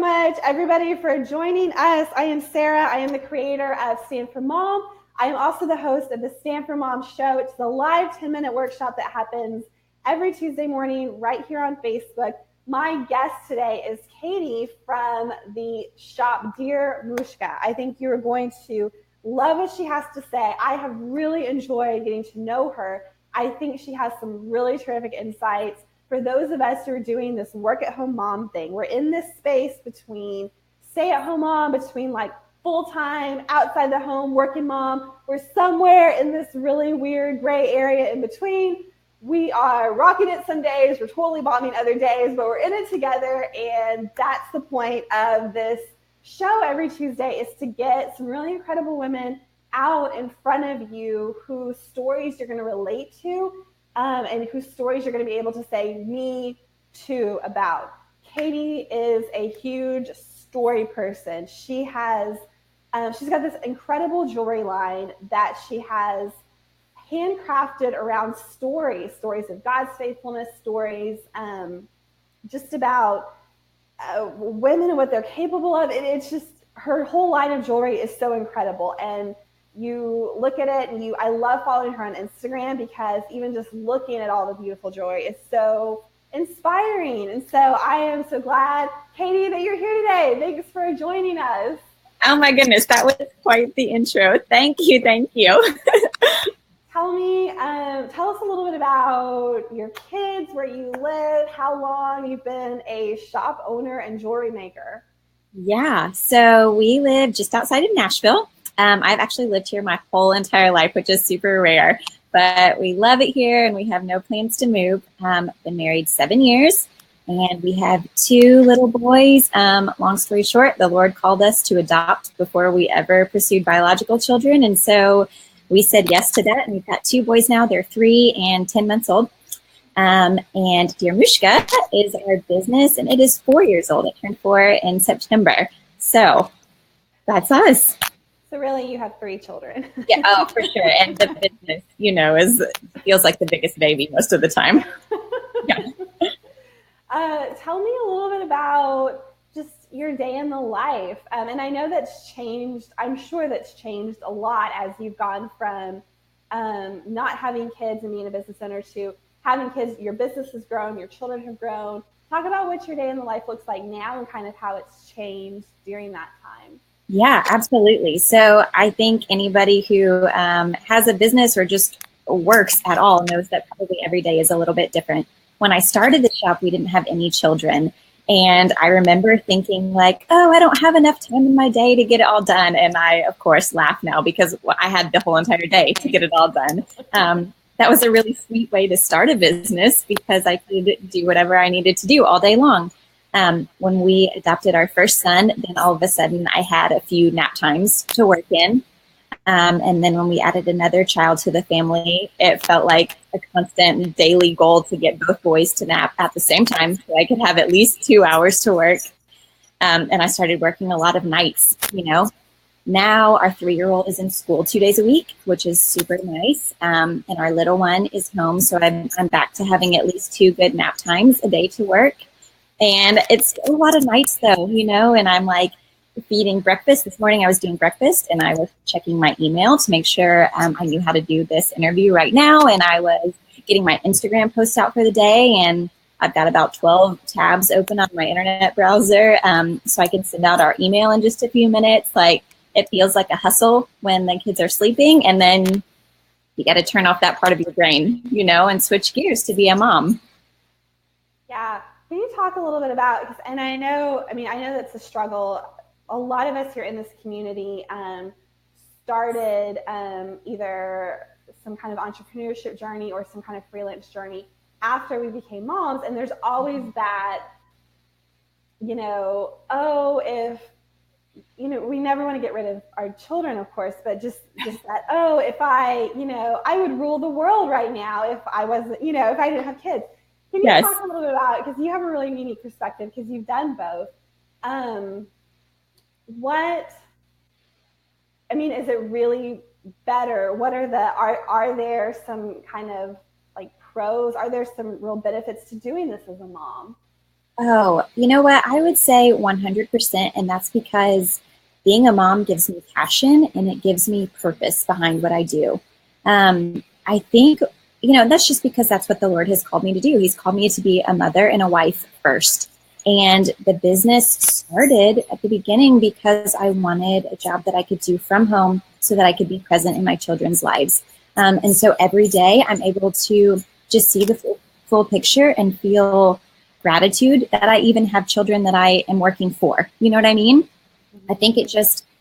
much, everybody, for joining us. I am Sarah. I am the creator of Stand for Mom. I am also the host of the Stand for Mom show. It's the live 10-minute workshop that happens every Tuesday morning right here on Facebook. My guest today is Katie from the shop Dear Mushka. I think you're going to love what she has to say. I have really enjoyed getting to know her. I think she has some really terrific insights for those of us who are doing this work-at-home mom thing. We're in this space between stay-at-home mom, between like full-time, outside the home, working mom. We're somewhere in this really weird gray area in between. We are rocking it some days, we're totally bombing other days, but we're in it together, and that's the point of this show every Tuesday, is to get some really incredible women out in front of you whose stories you're going to relate to, and whose stories you're going to be able to say me too about. Katie is a huge story person. She's got this incredible jewelry line that she has handcrafted around stories of God's faithfulness, stories just about women and what they're capable of. It's just, her whole line of jewelry is so incredible. And you look at it and I love following her on Instagram, because even just looking at all the beautiful jewelry is so inspiring. And so I am so glad, Katie, that you're here today. Thanks for joining us. Oh my goodness, that was quite the intro. Thank you. Tell us a little bit about your kids, where you live, how long you've been a shop owner and jewelry maker. Yeah, so we live just outside of Nashville. I've actually lived here my whole entire life, which is super rare, but we love it here and we have no plans to move. Been married 7 years and we have 2 little boys. Long story short, the Lord called us to adopt before we ever pursued biological children. And so we said yes to that. And we've got 2 boys now. They're 3 and 10 months old. And Dear Mushka is our business, and it is 4 years old. It turned 4 in September. So that's us. So really, you have 3 children. Yeah, oh, for sure. And the business, feels like the biggest baby most of the time. Yeah. Tell me a little bit about just your day in the life. And I know that's changed. I'm sure that's changed a lot as you've gone from not having kids and being a business owner to having kids. Your business has grown, your children have grown. Talk about what your day in the life looks like now and kind of how it's changed during that time. Yeah, absolutely. So I think anybody who has a business or just works at all knows that probably every day is a little bit different. When I started the shop, we didn't have any children. And I remember thinking like, oh, I don't have enough time in my day to get it all done. And I, of course, laugh now because I had the whole entire day to get it all done. That was a really sweet way to start a business because I could do whatever I needed to do all day long. When we adopted our first son, then all of a sudden I had a few nap times to work in. And then when we added another child to the family, it felt like a constant daily goal to get both boys to nap at the same time so I could have at least 2 hours to work. And I started working a lot of nights, Now our 3-year-old is in school 2 days a week, which is super nice. And our little one is home. So I'm back to having at least 2 good nap times a day to work. And it's a lot of nights though, and I'm like feeding breakfast. This morning I was doing breakfast and I was checking my email to make sure I knew how to do this interview right now. And I was getting my Instagram posts out for the day. And I've got about 12 tabs open on my internet browser. So I can send out our email in just a few minutes. Like, it feels like a hustle when the kids are sleeping. And then you got to turn off that part of your brain, and switch gears to be a mom. Yeah. Can you talk a little bit about, and I know that's a struggle. A lot of us here in this community started either some kind of entrepreneurship journey or some kind of freelance journey after we became moms. And there's always that, if, we never want to get rid of our children, of course, but just that, if I would rule the world right now if I wasn't, if I didn't have kids. Can you talk a little bit about it? Because you have a really unique perspective because you've done both. Is it really better? Are there some kind of like pros? Are there some real benefits to doing this as a mom? Oh, you know what? I would say 100%. And that's because being a mom gives me passion and it gives me purpose behind what I do. I think, that's just because that's what the Lord has called me to do. He's called me to be a mother and a wife first. And the business started at the beginning because I wanted a job that I could do from home so that I could be present in my children's lives. And so every day I'm able to just see the full picture and feel gratitude that I even have children that I am working for. You know what I mean? I think it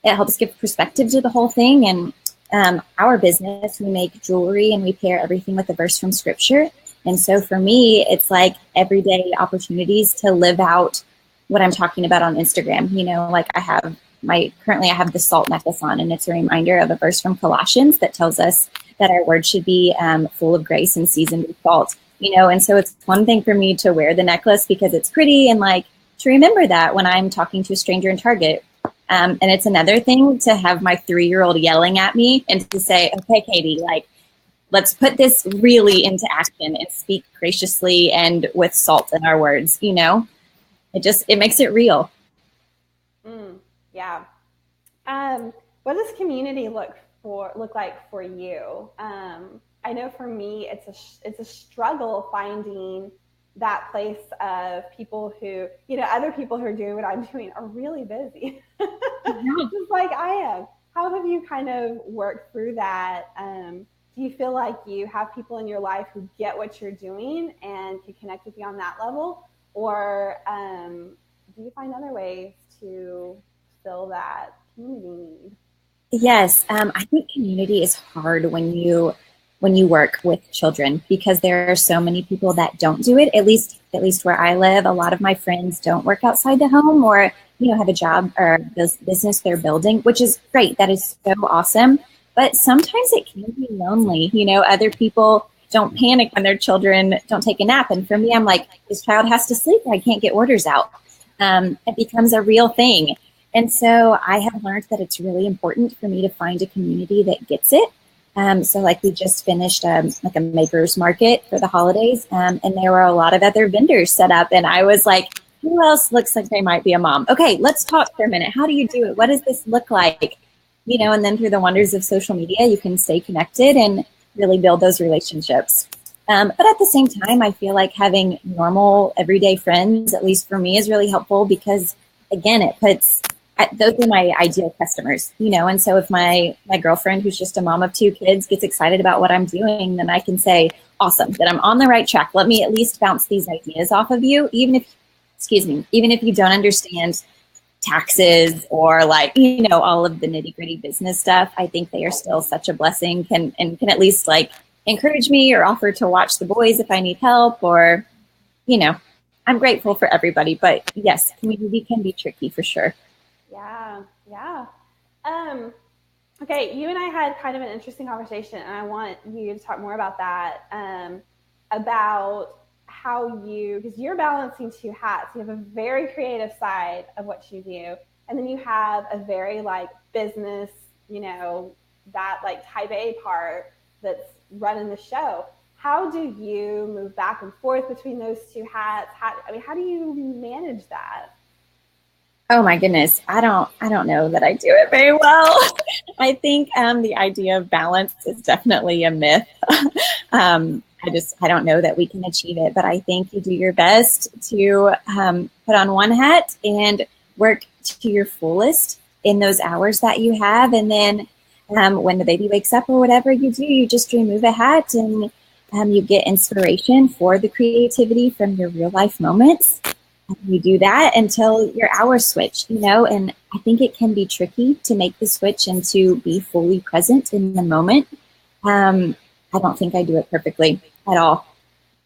helps give perspective to the whole thing. And our business, we make jewelry and we pair everything with a verse from scripture. And so for me, it's like everyday opportunities to live out what I'm talking about on Instagram. Like currently I have the salt necklace on, and it's a reminder of a verse from Colossians that tells us that our word should be full of grace and seasoned with salt. And so it's one thing for me to wear the necklace because it's pretty and like to remember that when I'm talking to a stranger in Target. And it's another thing to have my 3-year-old yelling at me and to say, okay, Katie, like, let's put this really into action and speak graciously and with salt in our words. It makes it real. Yeah. What does community look like for you? I know for me, it's a struggle finding that place of people who, other people who are doing what I'm doing are really busy, just like I am. How have you kind of worked through that? Do you feel like you have people in your life who get what you're doing and can connect with you on that level? Or do you find other ways to fill that community need? Yes, I think community is hard when you work with children because there are so many people that don't do it. At least where I live, a lot of my friends don't work outside the home or have a job or business they're building, which is great. That is so awesome. But sometimes it can be lonely. Other people don't panic when their children don't take a nap, and for me, I'm like, this child has to sleep or I can't get orders out. It becomes a real thing. And so I have learned that it's really important for me to find a community that gets it. So like we just finished like a maker's market for the holidays, and there were a lot of other vendors set up. And I was like, who else looks like they might be a mom? Okay, let's talk for a minute. How do you do it? What does this look like? And then through the wonders of social media, you can stay connected and really build those relationships. But at the same time, I feel like having normal everyday friends, at least for me, is really helpful because, again, those are my ideal customers, and so if my girlfriend, who's just a mom of 2 kids, gets excited about what I'm doing, then I can say, awesome, that I'm on the right track. Let me at least bounce these ideas off of you, even if you don't understand taxes or all of the nitty gritty business stuff. I think they are still such a blessing and can at least encourage me or offer to watch the boys if I need help or, I'm grateful for everybody, but yes, community can be tricky for sure. Yeah. Okay, you and I had kind of an interesting conversation, and I want you to talk more about that. About how because you're balancing 2 hats. You have a very creative side of what you do, and then you have a very business, that type A part that's running the show. How do you move back and forth between those 2 hats? How do you manage that? Oh my goodness. I don't know that I do it very well. I think the idea of balance is definitely a myth. I don't know that we can achieve it, but I think you do your best to put on one hat and work to your fullest in those hours that you have. And then when the baby wakes up or whatever you do, you just remove a hat and you get inspiration for the creativity from your real life moments. You do that until your hours switch, and I think it can be tricky to make the switch and to be fully present in the moment. I don't think I do it perfectly at all,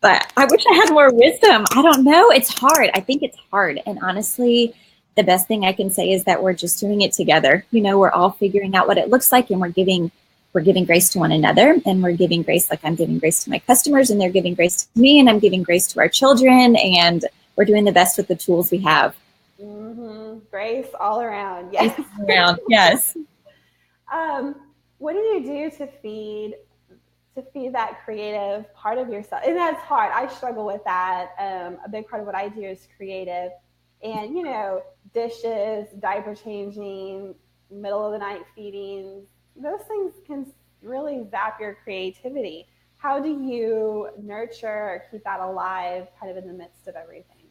but I wish I had more wisdom. I don't know. It's hard. I think it's hard. And honestly, the best thing I can say is that we're just doing it together. We're all figuring out what it looks like, and we're giving grace to one another, and we're giving grace, like I'm giving grace to my customers and they're giving grace to me, and I'm giving grace to our children, and we're doing the best with the tools we have. Grace all around. Yes. Yes. What do you do to to feed that creative part of yourself. And that's hard. I struggle with that. A big part of what I do is creative. And, dishes, diaper changing, middle of the night feedings, those things can really zap your creativity. How do you nurture or keep that alive kind of in the midst of everything?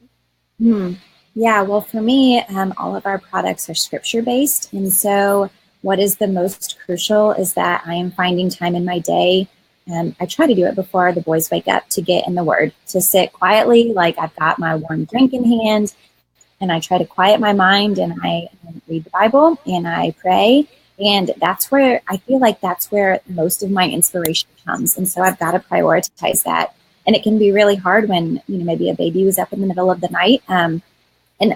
Hmm. Yeah, well, for me, all of our products are scripture based. And so, what is the most crucial is that I am finding time in my day. I try to do it before the boys wake up to get in the Word, to sit quietly, like I've got my warm drink in hand, and I try to quiet my mind and I read the Bible and I pray. And that's where I feel like that's where most of my inspiration comes. And so I've got to prioritize that. And it can be really hard when, maybe a baby was up in the middle of the night. And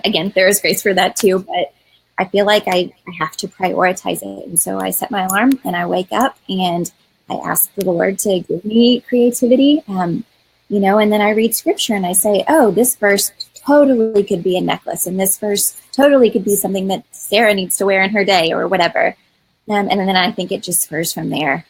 again, there is grace for that too, but I feel like I have to prioritize it. And so I set my alarm and I wake up and I ask the Lord to give me creativity, and then I read scripture and I say, oh, this verse totally could be a necklace. And this verse totally could be something that Sarah needs to wear in her day or whatever. And then I think it just spurs from there.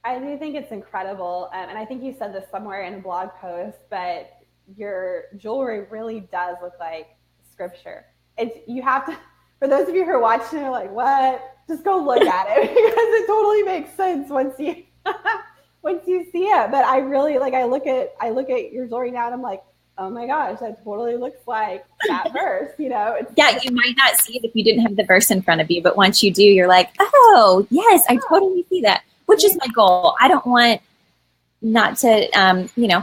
I do think it's incredible. And I think you said this somewhere in a blog post, but your jewelry really does look like scripture. You have to, for those of you who are watching, are like, what? Just go look at it because it totally makes sense once you once you see it. But I really I look at your jewelry now and I'm like, oh my gosh, that totally looks like that verse. Yeah, you might not see it if you didn't have the verse in front of you, but once you do, you're like, oh yes, I totally see that. Which is my goal. I don't want not to,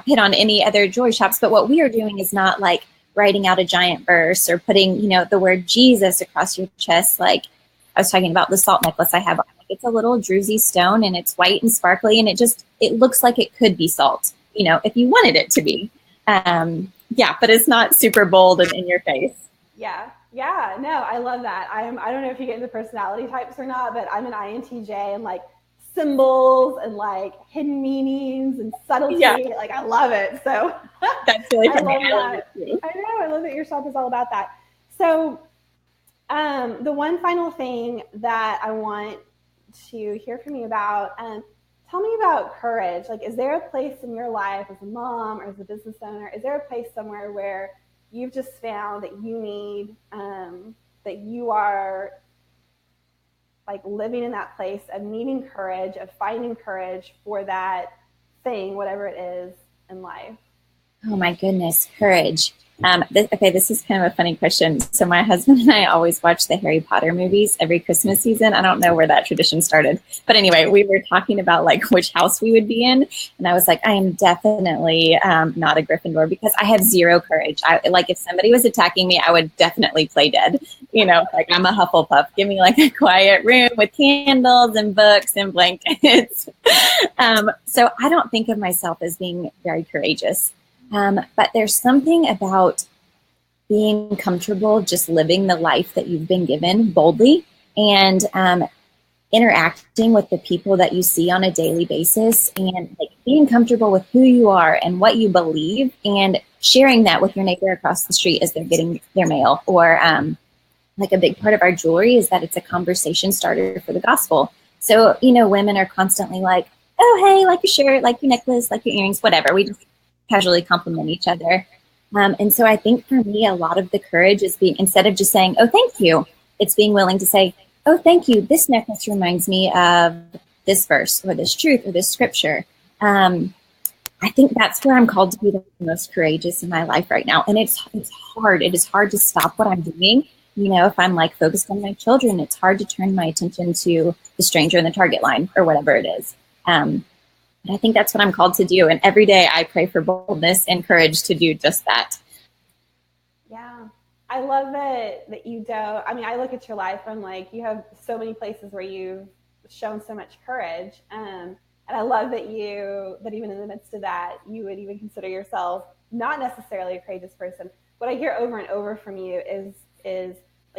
hit on any other jewelry shops, but what we are doing is not like writing out a giant verse or putting, the word Jesus across your chest. Like I was talking about the salt necklace I have. It's a little druzy stone and it's white and sparkly and it looks like it could be salt, if you wanted it to be. But it's not super bold and in your face. Yeah. Yeah. No, I love that. I don't know if you get into personality types or not, but I'm an INTJ and symbols and hidden meanings and subtlety. Yeah. I love it. So that's really funny. I love that. I love that your shop is all about that. So the one final thing that I want to hear from you about, tell me about courage. Is there a place in your life as a mom or as a business owner, is there a place somewhere where you've just found that you need, that you are living in that place of needing courage, of finding courage for that thing, whatever it is in life? Oh my goodness, courage. This is kind of a funny question. So my husband and I always watch the Harry Potter movies every Christmas season. I don't know where that tradition started. But anyway, we were talking about which house we would be in. And I was like, I am definitely not a Gryffindor because I have zero courage. If somebody was attacking me, I would definitely play dead. I'm a Hufflepuff. Give me a quiet room with candles and books and blankets. So I don't think of myself as being very courageous. But there's something about being comfortable just living the life that you've been given boldly and interacting with the people that you see on a daily basis and being comfortable with who you are and what you believe and sharing that with your neighbor across the street as they're getting their mail. Or a big part of our jewelry is that it's a conversation starter for the gospel. So, women are constantly like, oh, hey, like your shirt, like your necklace, like your earrings, whatever. We just casually compliment each other. And so I think for me, a lot of the courage is being, instead of just saying, oh, thank you, it's being willing to say, oh, thank you. This necklace reminds me of this verse or this truth or this scripture. I think that's where I'm called to be the most courageous in my life right now. And it's hard. It is hard to stop what I'm doing. If I'm focused on my children, it's hard to turn my attention to the stranger in the Target line or whatever it is. And I think that's what I'm called to do. And every day I pray for boldness and courage to do just that. Yeah. I love that you don't, I look at your life and you have so many places where you've shown so much courage. And I love that even in the midst of that, you would even consider yourself not necessarily a courageous person. What I hear over and over from you is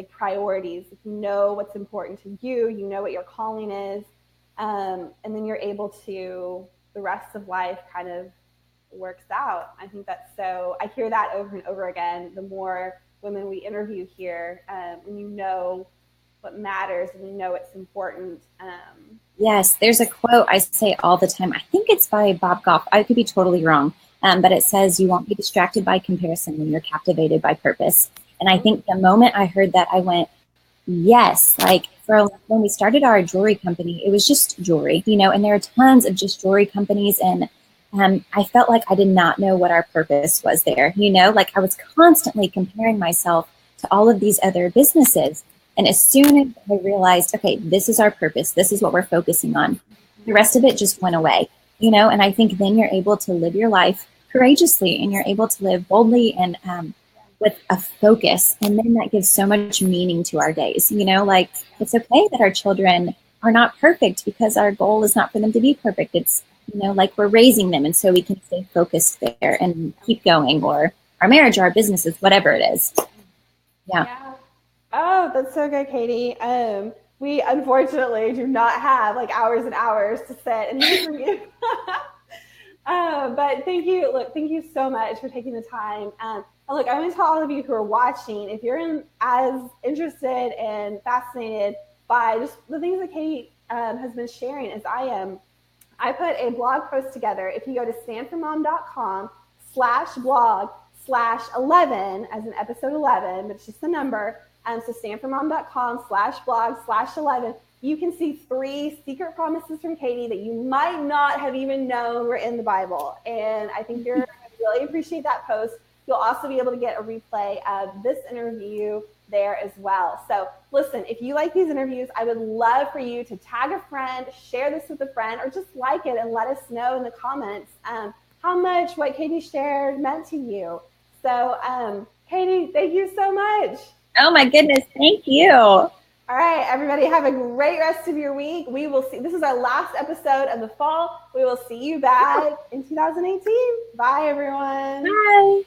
priorities. You know what's important to you, you know what your calling is. And then you're able to, the rest of life kind of works out. I think that's I hear that over and over again. The more women we interview here, and what matters, and we know it's important. Yes, there's a quote I say all the time. I think it's by Bob Goff. I could be totally wrong, but it says, "You won't be distracted by comparison when you're captivated by purpose." And I think the moment I heard that, I went, yes. Like when we started our jewelry company, it was just jewelry, and there are tons of just jewelry companies. And I felt like I did not know what our purpose was there. Like I was constantly comparing myself to all of these other businesses. And as soon as I realized, okay, this is our purpose, this is what we're focusing on, the rest of it just went away, and I think then you're able to live your life courageously, and you're able to live boldly and with a focus. And then that gives so much meaning to our days. Like it's okay that our children are not perfect, because our goal is not for them to be perfect. It's, like we're raising them. And so we can stay focused there and keep going, or our marriage, or our businesses, whatever it is. Yeah. Oh, that's so good, Katie. We unfortunately do not have like hours and hours to sit and hear from you. But thank you. Look, thank you so much for taking the time. And look, I want to tell all of you who are watching, if you're as interested and fascinated by just the things that Katie has been sharing as I am, I put a blog post together. If you go to standformom.com/blog/11 as in episode 11, but it's just the number. So standformom.com/blog/11. You can see 3 secret promises from Katie that you might not have even known were in the Bible. And I think you're going to really appreciate that post. You'll also be able to get a replay of this interview there as well. So listen, if you like these interviews, I would love for you to tag a friend, share this with a friend, or just like it and let us know in the comments how much what Katie shared meant to you. So Katie, thank you so much. Oh my goodness, thank you. All right, everybody, have a great rest of your week. We will see. This is our last episode of the fall. We will see you back in 2018. Bye, everyone. Bye.